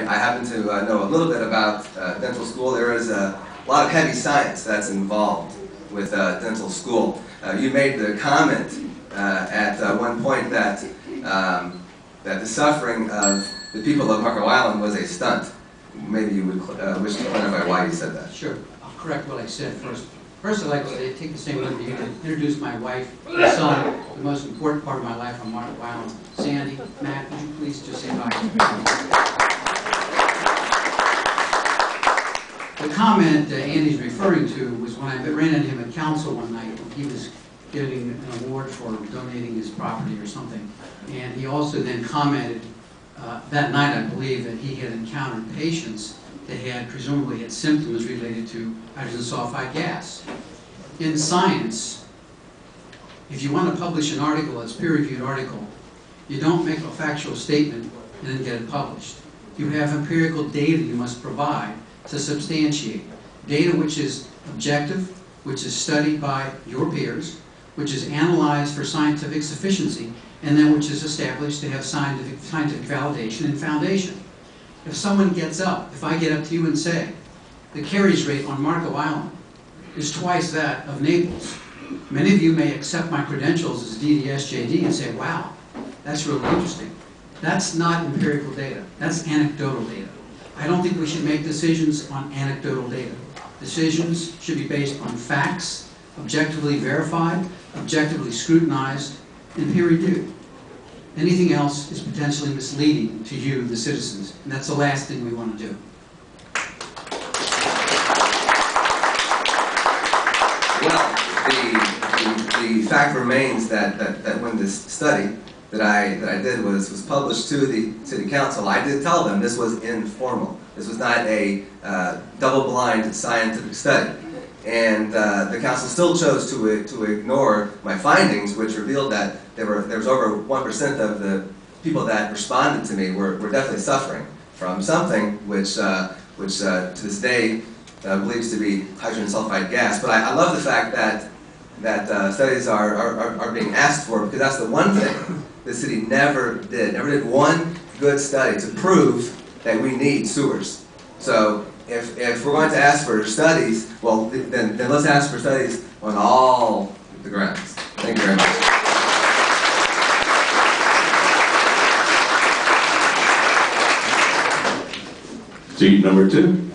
I happen to know a little bit about dental school. There is a lot of heavy science that's involved with dental school. You made the comment at one point that that the suffering of the people of Marco Island was a stunt. Maybe you would wish to clarify why you said that. Sure. I'll correct what I said first. First, I'd like to take the same liberty to introduce my wife, my son, the most important part of my life on Marco Island, Sandy. Matt, would you please just say hi? The comment Andy's referring to was when I ran into him at council one night when he was getting an award for donating his property or something. And he also then commented that night, I believe, that he had encountered patients that had presumably had symptoms related to hydrogen sulfide gas. In science, if you want to publish an article, it's a peer-reviewed article, you don't make a factual statement and then get it published. You have empirical data you must provide to substantiate. Data which is objective, which is studied by your peers, which is analyzed for scientific sufficiency, and then which is established to have scientific validation and foundation. If someone gets up, if I get up to you and say, the caries rate on Marco Island is twice that of Naples, many of you may accept my credentials as DDS-JD and say, wow, that's really interesting. That's not empirical data. That's anecdotal data. I don't think we should make decisions on anecdotal data. Decisions should be based on facts, objectively verified, objectively scrutinized, and peer-reviewed. Anything else is potentially misleading to you, the citizens, and that's the last thing we want to do. Well, the fact remains that when this study that I did was published to the city council, I did tell them this was informal. This was not a double-blind scientific study. And the council still chose to ignore my findings, which revealed that there was over 1% of the people that responded to me were definitely suffering from something which to this day believes to be hydrogen sulfide gas. But I love the fact that studies are being asked for, because that's the one thing the city never did one good study to prove that we need sewers. So if we're going to ask for studies, well, then let's ask for studies on all the grounds. Thank you very much. Seat number 2.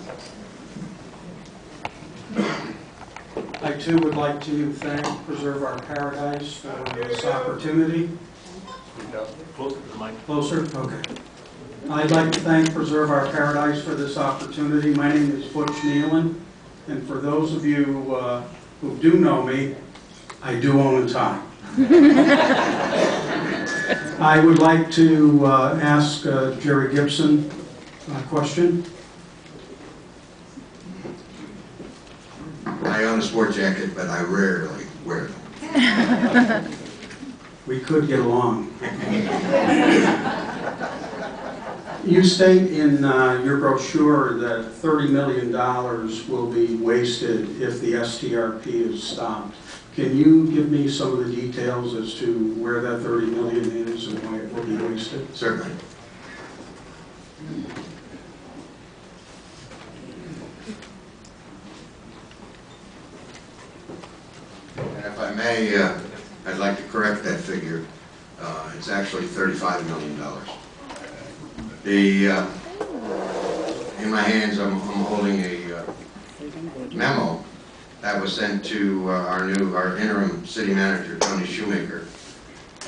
I too would like to thank Preserve Our Paradise for this opportunity. Closer to the mic. Closer? Okay. I'd like to thank Preserve Our Paradise for this opportunity. My name is Butch Nealon, and for those of you who do know me, I do own a tie. I would like to ask Jerry Gibson a question. I own a sport jacket, but I rarely wear them. We could get along. You state in your brochure that $30 million will be wasted if the STRP is stopped. Can you give me some of the details as to where that $30 million is and why it will be wasted? Certainly. And if I may, I'd like to correct that figure. It's actually $35 million. In my hands, I'm holding a memo that was sent to our interim city manager, Tony Shoemaker.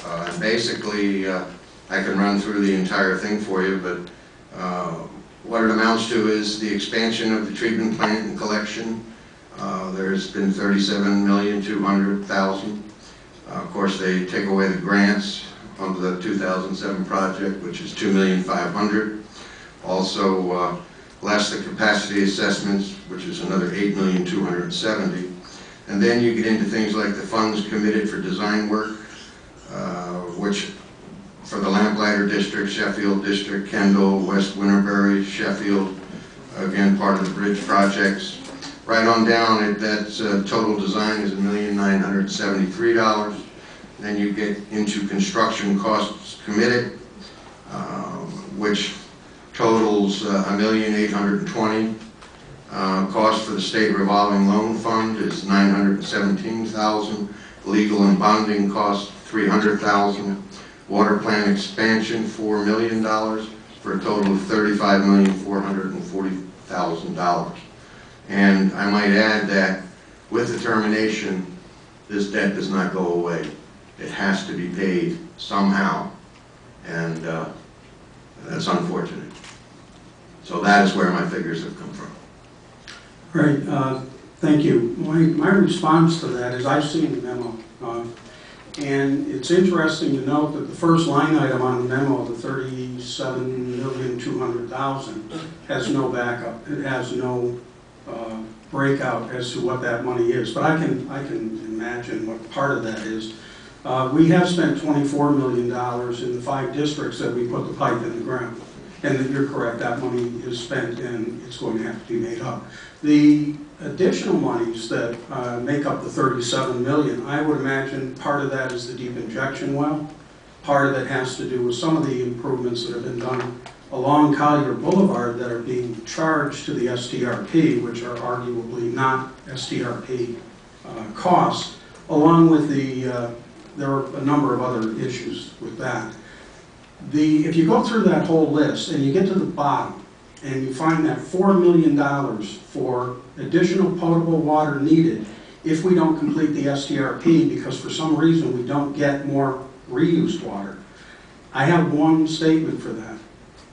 And basically, I can run through the entire thing for you, but what it amounts to is the expansion of the treatment plant and collection. There's been $37,200,000. Of course, they take away the grants under the 2007 project, which is $2,500,000. Also, less the capacity assessments, which is another $8,270,000. And then you get into things like the funds committed for design work, which for the Lamplighter District, Sheffield District, Kendall, West Winterbury, Sheffield, again part of the bridge projects. Right on down, that's total design is $1,973,000. Then you get into construction costs committed, which totals $1,820,000. Cost for the state revolving loan fund is $917,000. Legal and bonding cost $300,000. Water plant expansion $4 million for a total of $35,440,000. And I might add that with the termination, this debt does not go away. It has to be paid somehow, and that's unfortunate. So that is where my figures have come from. Great, thank you. My response to that is I've seen the memo, and it's interesting to note that the first line item on the memo, the $37,200,000, has no backup. It has no breakout as to what that money is, but I can imagine what part of that is. We have spent $24 million in the 5 districts that we put the pipe in the ground. And that you're correct, that money is spent and it's going to have to be made up. The additional monies that make up the $37 million, I would imagine part of that is the deep injection well. Part of it has to do with some of the improvements that have been done along Collier Boulevard that are being charged to the STRP, which are arguably not STRP costs, along with there are a number of other issues with that. If you go through that whole list and you get to the bottom and you find that $4 million for additional potable water needed if we don't complete the STRP because for some reason we don't get more reused water, I have one statement for that.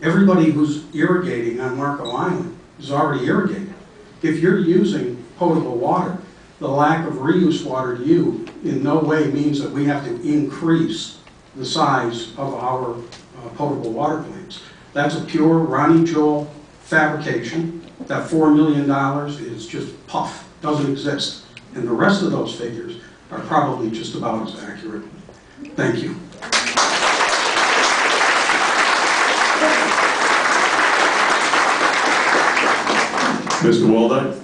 Everybody who's irrigating on Marco Island is already irrigated. If you're using potable water, the lack of reuse water to you in no way means that we have to increase the size of our potable water plants. That's a pure Ronnie Joel fabrication. That $4 million is just puff, doesn't exist. And the rest of those figures are probably just about as accurate. Thank you. Mr. Waldeck?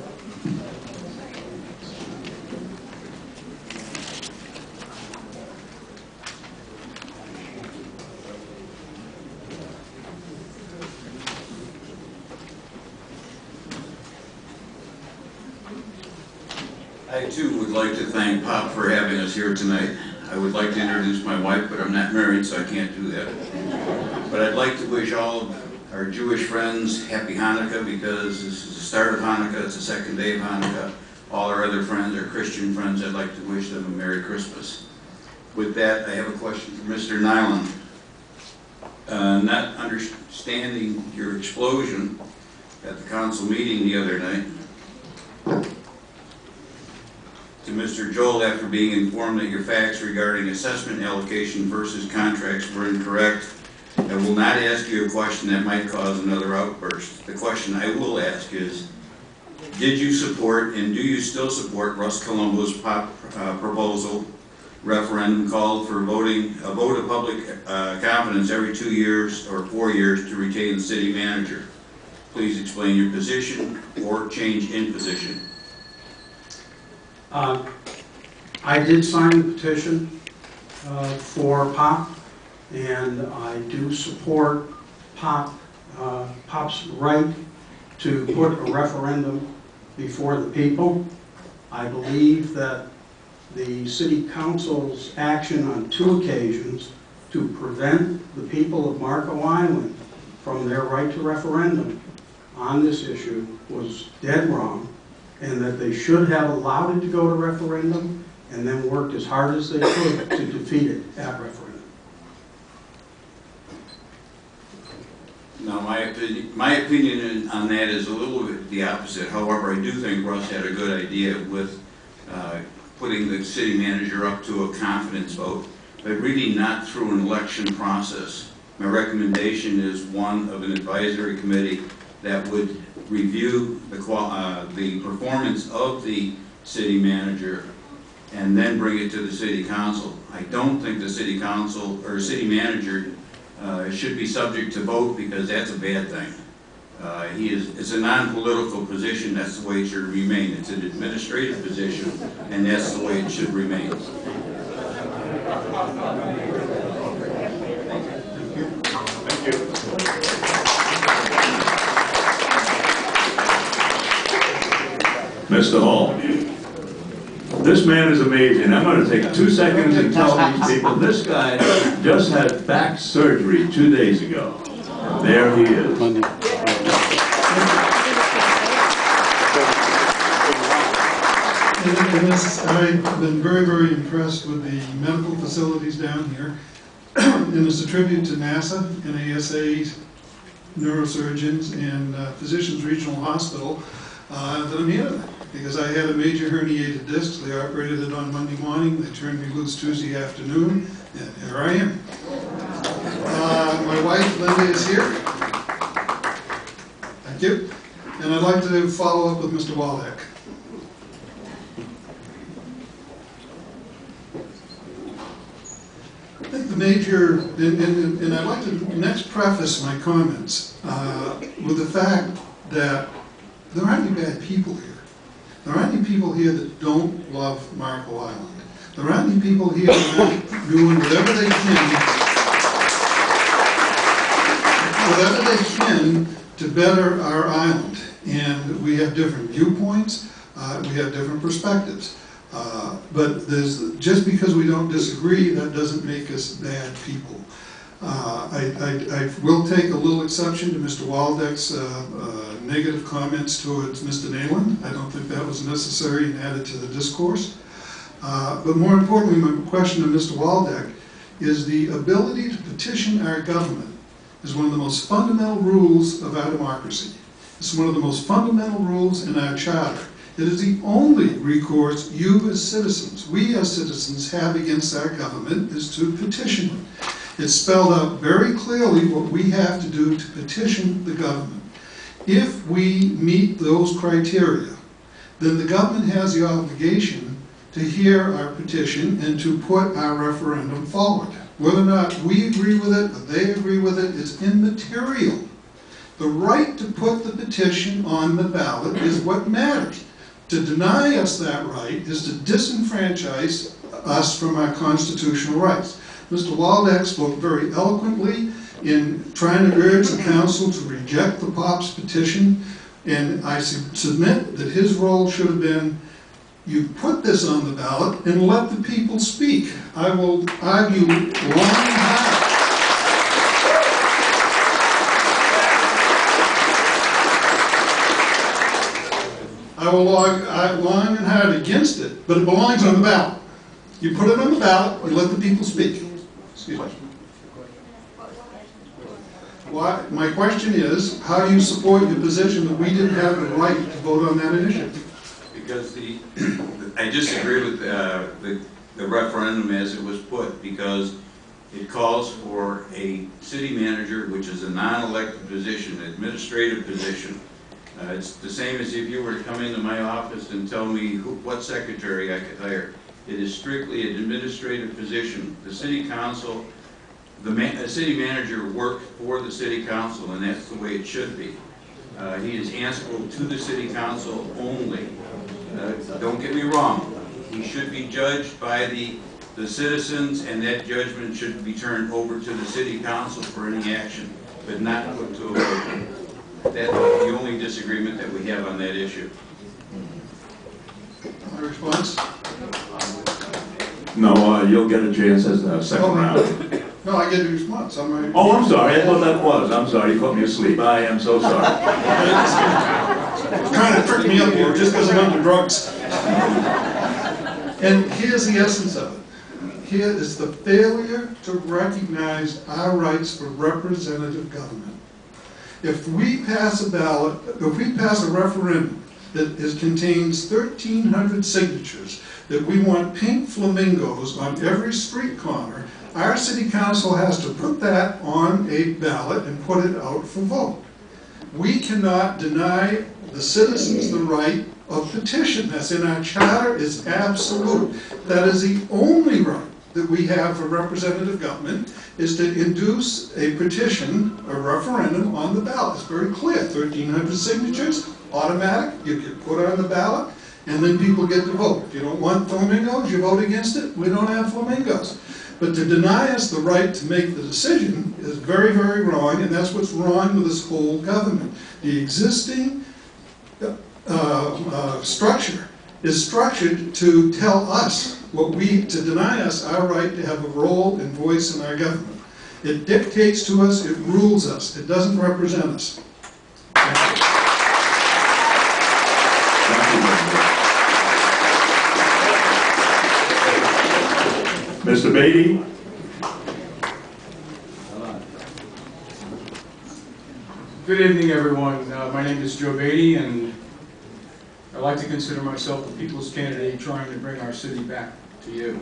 I too would like to thank Pop for having us here tonight. I would like to introduce my wife, but I'm not married, so I can't do that. But I'd like to wish all of our Jewish friends happy Hanukkah, because this is the start of Hanukkah, it's the second day of Hanukkah. All our other friends, our Christian friends, I'd like to wish them a Merry Christmas. With that, I have a question for Mr. Nyland. Not understanding your explosion at the council meeting the other night, to Mr. Joel, after being informed that your facts regarding assessment allocation versus contracts were incorrect, I will not ask you a question that might cause another outburst. The question I will ask is, did you support and do you still support Russ Colombo's proposal referendum called for a vote of public confidence every 2 years or 4 years to retain the city manager? Please explain your position or change in position. I did sign the petition for POP, and I do support POP's right to put a referendum before the people. I believe that the City Council's action on 2 occasions to prevent the people of Marco Island from their right to referendum on this issue was dead wrong, and that they should have allowed it to go to referendum and then worked as hard as they could to defeat it at referendum. Now, my opinion on that is a little bit the opposite. However, I do think Russ had a good idea with putting the city manager up to a confidence vote, but really not through an election process. My recommendation is one of an advisory committee that would review the performance of the city manager and then bring it to the city council. I don't think the city council or city manager should be subject to vote, because that's a bad thing. It's a non-political position, that's the way it should remain. It's an administrative position, and that's the way it should remain. Thank you. Mr. Hall. This man is amazing. I'm going to take 2 seconds and tell these people, this guy just had back surgery 2 days ago. And there he is. I've been very, very impressed with the medical facilities down here. And it's a tribute to NASA, NASA, neurosurgeons, and Physicians Regional Hospital that I'm here. Because I had a major herniated disc. They operated it on Monday morning. They turned me loose Tuesday afternoon, and here I am. My wife, Linda, is here. Thank you. And I'd like to follow up with Mr. Waldeck. I think the major, and I'd like to next preface my comments with the fact that there aren't any bad people here. There aren't any people here that don't love Marco Island. There aren't any people here that aren't doing whatever they can to better our island. And we have different viewpoints, we have different perspectives. But just because we don't disagree, that doesn't make us bad people. I will take a little exception to Mr. Waldeck's negative comments towards Mr. Nayland. I don't think that was necessary and added to the discourse. But more importantly, my question to Mr. Waldeck is the ability to petition our government is one of the most fundamental rules of our democracy. It's one of the most fundamental rules in our charter. It is the only recourse you as citizens, we as citizens, have against our government is to petition them. It's spelled out very clearly what we have to do to petition the government. If we meet those criteria, then the government has the obligation to hear our petition and to put our referendum forward. Whether or not we agree with it or they agree with it is immaterial. The right to put the petition on the ballot is what matters. To deny us that right is to disenfranchise us from our constitutional rights. Mr. Waldeck spoke very eloquently in trying to urge the council to reject the POPs petition, and I submit that his role should have been, you put this on the ballot and let the people speak. I will argue long and hard. I will argue long and hard against it, but it belongs on the ballot. You put it on the ballot, you let the people speak. Excuse me. My question is, how do you support your position that we didn't have the right to vote on that initiative? Because I disagree with the referendum as it was put, because it calls for a city manager, which is a non-elected position, an administrative position. It's the same as if you were to come into my office and tell me what secretary I could hire. It is strictly an administrative position. The city council, the city manager works for the city council, and that's the way it should be. He is answerable to the city council only. Don't get me wrong. He should be judged by the citizens, and that judgment should be turned over to the city council for any action, but not put to a vote. That's the only disagreement that we have on that issue. My response? No, you'll get a chance as the second round. No, I get a response. Oh, I'm sorry. I thought that was. I'm sorry. You put me asleep. I am so sorry. Trying to trick me up here just because I'm under drugs. And here's the essence of it. Here is the failure to recognize our rights for representative government. If we pass a ballot, if we pass a referendum that contains 1,300 signatures that we want pink flamingos on every street corner, our city council has to put that on a ballot and put it out for vote. We cannot deny the citizens the right of petition. That's in our charter, it's absolute. That is the only right that we have for representative government, is to induce a petition, a referendum on the ballot. It's very clear, 1,300 signatures, automatic, you can put it on the ballot, and then people get to vote. If you don't want flamingos, you vote against it, we don't have flamingos. But to deny us the right to make the decision is very, very wrong, and that's what's wrong with this whole government. The existing structure is structured to tell us to deny us our right to have a role and voice in our government. It dictates to us, it rules us, it doesn't represent us. Mr. Beatty? Good evening, everyone. My name is Joe Beatty, and I like to consider myself the people's candidate trying to bring our city back to you.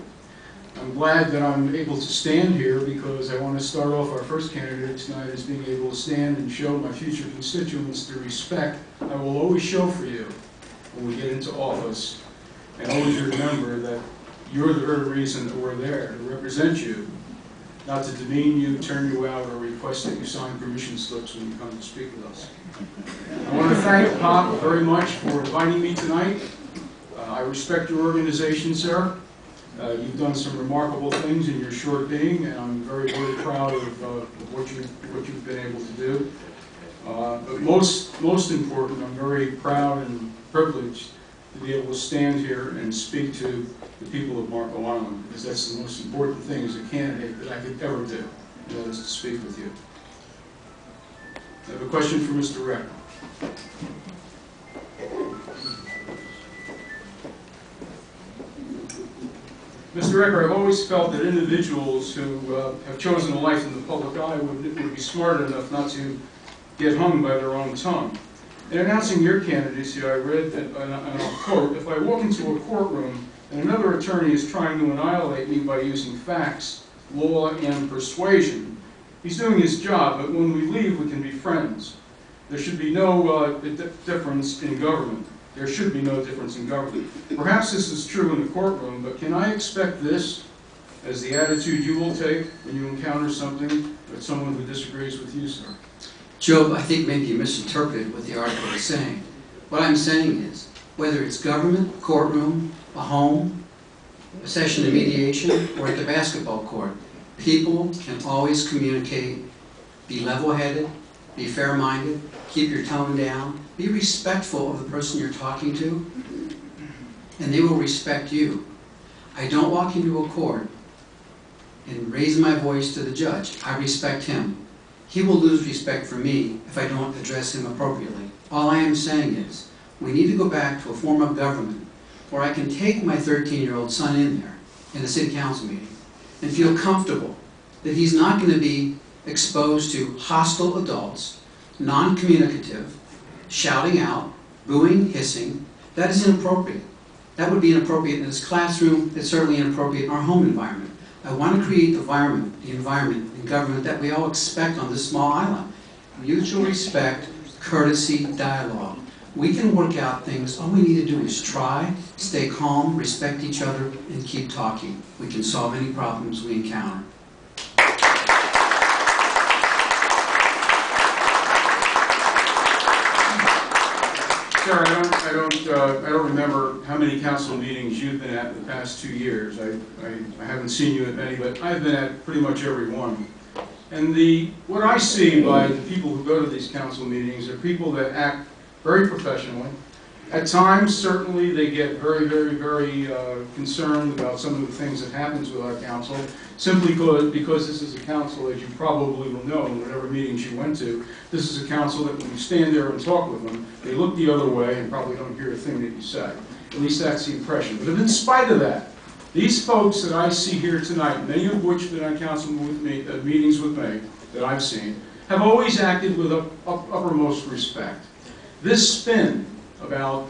I'm glad that I'm able to stand here because I want to start off our first candidate tonight as being able to stand and show my future constituents the respect I will always show for you when we get into office, and always remember that you're the very reason that we're there, to represent you, not to demean you, turn you out, or request that you sign permission slips when you come to speak with us. I want to thank Pop very much for inviting me tonight. I respect your organization, sir. You've done some remarkable things in your short being, and I'm very, very proud of what you've been able to do. But most important, I'm very proud and privileged to be able to stand here and speak to the people of Marco Island, because that's the most important thing as a candidate that I could ever do, and that is to speak with you. I have a question for Mr. Recker. Mr. Recker, I've always felt that individuals who have chosen a life in the public eye would be smart enough not to get hung by their own tongue. In announcing your candidacy, I read that, and I'll quote, "If I walk into a courtroom and another attorney is trying to annihilate me by using facts, law, and persuasion, he's doing his job, but when we leave, we can be friends. There should be no difference in government. There should be no difference in government." Perhaps this is true in the courtroom, but can I expect this as the attitude you will take when you encounter something with someone who disagrees with you, sir? Job, I think maybe you misinterpreted what the article is saying. What I'm saying is, whether it's government, courtroom, a home, a session of mediation, or at the basketball court, people can always communicate, be level-headed, be fair-minded, keep your tone down, be respectful of the person you're talking to, and they will respect you. I don't walk into a court and raise my voice to the judge. I respect him. He will lose respect for me if I don't address him appropriately. All I am saying is, we need to go back to a form of government where I can take my 13-year-old son in there in a city council meeting and feel comfortable that he's not going to be exposed to hostile adults, non-communicative, shouting out, booing, hissing. That is inappropriate. That would be inappropriate in his classroom. It's certainly inappropriate in our home environment. I want to create the environment in government that we all expect on this small island. Mutual respect, courtesy, dialogue. We can work out things. All we need to do is try, stay calm, respect each other, and keep talking. We can solve any problems we encounter. Sir, I don't remember how many council meetings you've been at in the past 2 years. I haven't seen you at many, but I've been at pretty much every one. And what I see by the people who go to these council meetings are people that act very professionally. At times, certainly, they get very, very, very concerned about some of the things that happens with our council, simply because this is a council, as you probably will know in whatever meetings you went to, this is a council that when you stand there and talk with them, they look the other way and probably don't hear a thing that you say. At least that's the impression. But in spite of that, these folks that I see here tonight, many of which have been on council meetings with me that I've seen, have always acted with uppermost respect. This spin about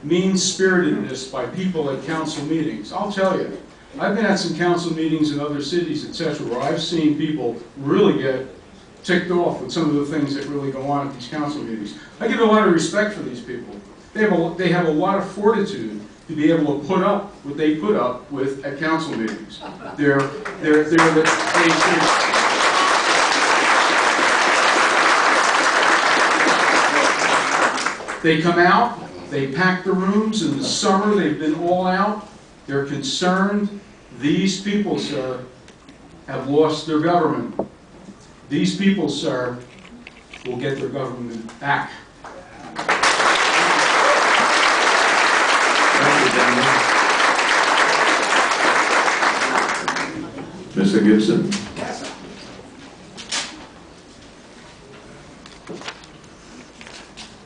mean-spiritedness by people at council meetings, I'll tell you, I've been at some council meetings in other cities, etc., where I've seen people really get ticked off with some of the things that really go on at these council meetings. I give a lot of respect for these people. They have a lot of fortitude to be able to put up what they put up with at council meetings. They come out, they pack the rooms in the summer, they've been all out, they're concerned. These people, sir, have lost their government. These people, sir, will get their government back. Mr. Gibson.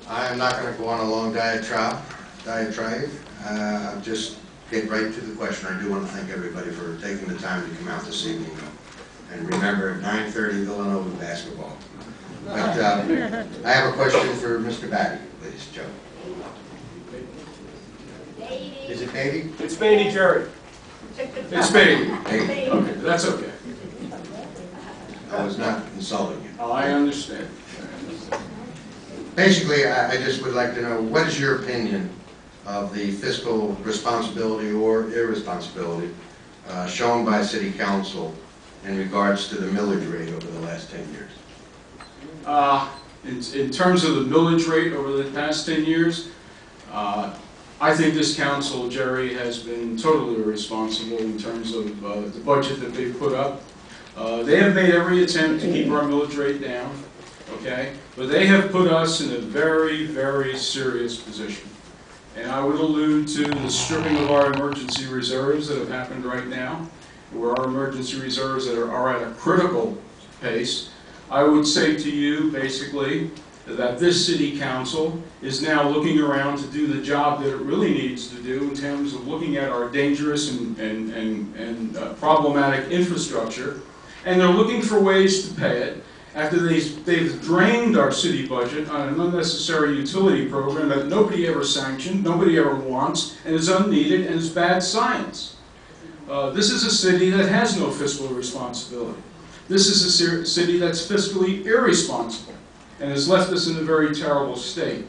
I'm not going to go on a long diatribe. I'll just get right to the question. I do want to thank everybody for taking the time to come out this evening. And remember, at 9:30, Villanova basketball. But I have a question for Mr. Batty, please, Joe. Is it Beatty? It's Beatty, Jerry. It's Beatty. Beatty. Okay, that's okay. I was not insulting you. Oh, I understand. Basically, I just would like to know, what is your opinion of the fiscal responsibility or irresponsibility shown by City Council in regards to the millage rate over the last 10 years? In terms of the millage rate over the past 10 years, I think this council, Jerry, has been totally irresponsible in terms of the budget that they've put up. They have made every attempt to keep our millage rate down, okay? But they have put us in a very, very serious position. And I would allude to the stripping of our emergency reserves that have happened right now, where our emergency reserves are at a critical pace. I would say to you, basically, that this city council is now looking around to do the job that it really needs to do in terms of looking at our dangerous and problematic infrastructure. And they're looking for ways to pay it after they've drained our city budget on an unnecessary utility program that nobody ever sanctioned, nobody ever wants, and is unneeded and is bad science. This is a city that has no fiscal responsibility. This is a city that's fiscally irresponsible and has left us in a very terrible state.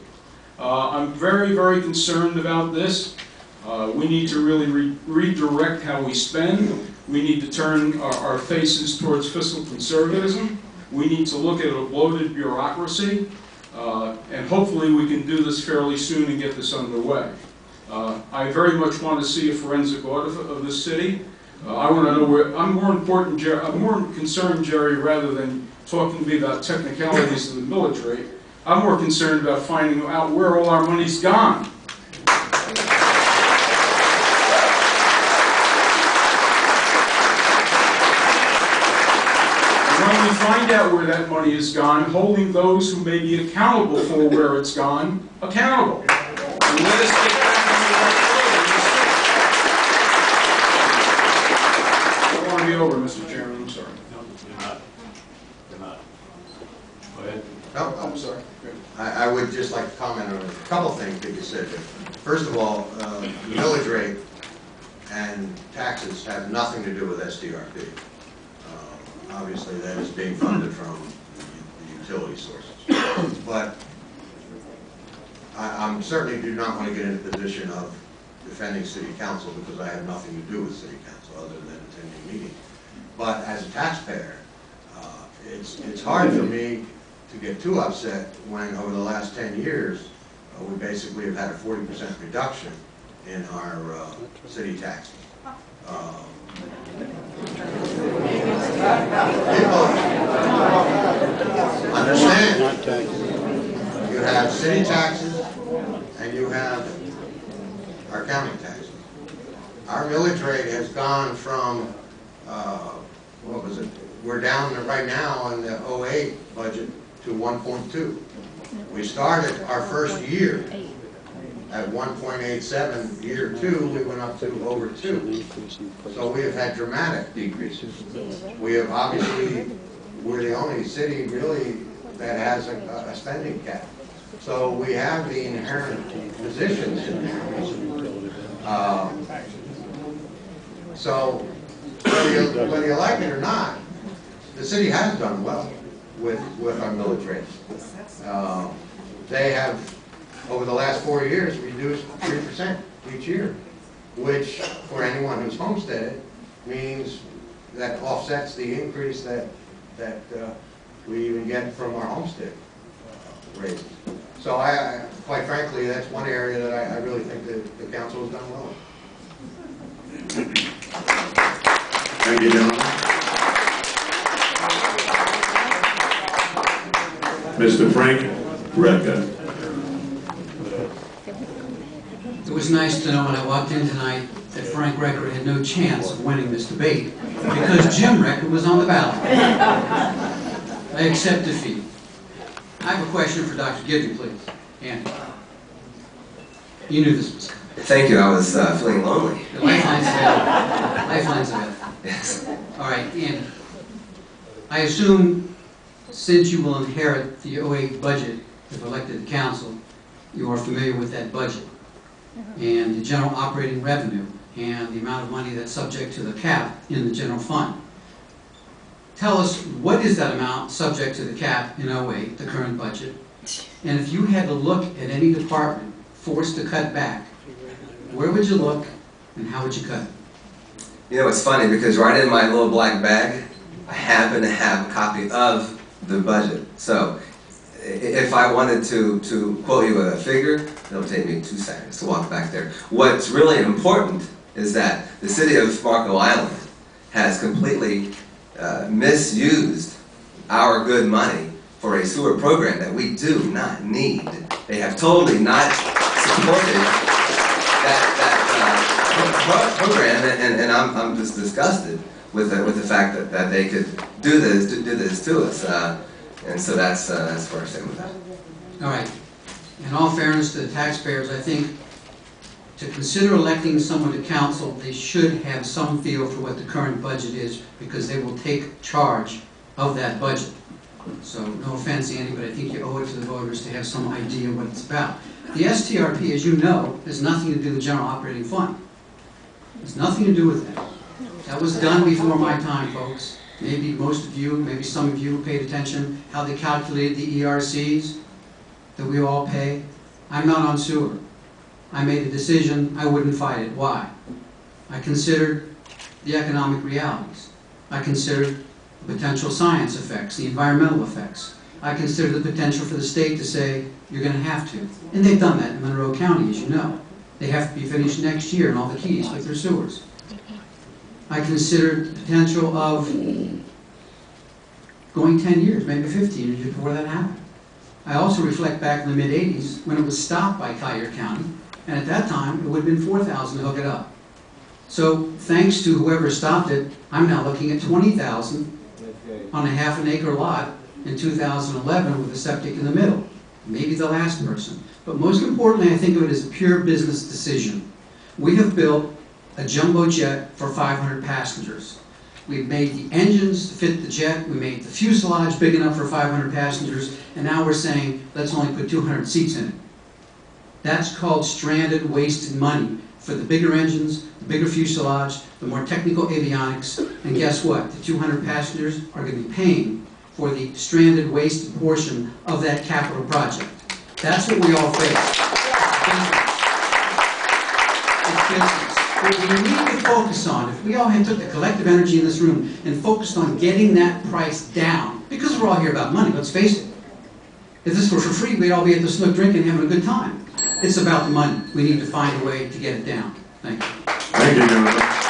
I'm very, very concerned about this. We need to really redirect how we spend. We need to turn our faces towards fiscal conservatism. We need to look at a bloated bureaucracy, and hopefully we can do this fairly soon and get this underway. I very much want to see a forensic audit of the city. I want to know where, I'm more concerned, Jerry, rather than talking to me about technicalities of the millage rate. I'm more concerned about finding out where all our money's gone. When we find out where that money is gone, holding those who may be accountable for where it's gone accountable. And let us get back on the right road. I don't want to be over, Mr. Chairman. I'm sorry. Go ahead. No, I'm sorry. I would just like to comment on a couple things that you said there. First of all, the millage rate and taxes have nothing to do with STRP. Obviously, that is being funded from the utility sources. But I certainly do not want to get in a position of defending City Council because I have nothing to do with City Council other than attending meetings. But as a taxpayer, it's hard for me to get too upset when over the last 10 years, we basically have had a 40% reduction in our city taxes. People understand, you have city taxes and you have our county taxes. Our millage rate has gone from, what was it? We're down right now in the 08 budget to 1.2. We started our first year at 1.87. Year 2, we went up to over 2. So we have had dramatic decreases. We have obviously, we're the only city really that has a spending cap. So we have the inherent positions in there. So whether you like it or not, the city has done well with our millage rates. They have, over the last 4 years, reduced 3% each year, which for anyone who's homesteaded means that offsets the increase that we even get from our homestead raises. So quite frankly, that's one area that I really think that the council has done well. Thank you, gentlemen. Mr. Frank Recca. It was nice to know when I walked in tonight that Frank Record had no chance of winning this debate because Jim Record was on the ballot. I accept defeat. I have a question for Dr. Gidley, please. Andy. You knew this was coming. Thank you, I was feeling lonely. The Lifeline's available. Lifeline's available. Yes. All right, Andy. I assume since you will inherit the 08 budget if elected to council, you are familiar with that budget and the general operating revenue and the amount of money that's subject to the cap in the general fund. Tell us, what is that amount subject to the cap in 08, the current budget? And if you had to look at any department forced to cut back, where would you look and how would you cut it? You know, it's funny because right in my little black bag, I happen to have a copy of the budget. So if I wanted to quote you a figure, it'll take me 2 seconds to walk back there. What's really important is that the city of Marco Island has completely misused our good money for a sewer program that we do not need. They have totally not supported that program, and I'm just disgusted with the fact that they could do this to us. And so that's where I stand with that. All right. In all fairness to the taxpayers, I think to consider electing someone to council, they should have some feel for what the current budget is because they will take charge of that budget. So no offense, Andy, but I think you owe it to the voters to have some idea what it's about. The STRP, as you know, has nothing to do with the general operating fund. It's nothing to do with that. That was done before my time, folks. Maybe most of you, maybe some of you paid attention how they calculated the ERCs that we all pay. I'm not on sewer. I made a decision, I wouldn't fight it. Why? I considered the economic realities. I considered the potential science effects, the environmental effects. I considered the potential for the state to say, you're going to have to. And they've done that in Monroe County, as you know. They have to be finished next year in all the keys with their sewers. I considered the potential of going 10 years, maybe 15 years before that happened. I also reflect back in the mid-'80s when it was stopped by Collier County, and at that time it would have been $4,000 to hook it up. So thanks to whoever stopped it, I'm now looking at $20,000 on a half an acre lot in 2011 with a septic in the middle. Maybe the last person. But most importantly, I think of it as a pure business decision. We have built a jumbo jet for 500 passengers. We've made the engines to fit the jet, we made the fuselage big enough for 500 passengers, and now we're saying, let's only put 200 seats in it. That's called stranded, wasted money for the bigger engines, the bigger fuselage, the more technical avionics, and guess what? The 200 passengers are going to be paying for the stranded, wasted portion of that capital project. That's what we all face. It's business. What we need to focus on, if we all had took the collective energy in this room and focused on getting that price down, because we're all here about money, let's face it. If this were for free, we'd all be at the Snook drinking and having a good time. It's about the money. We need to find a way to get it down. Thank you. Thank you, gentlemen.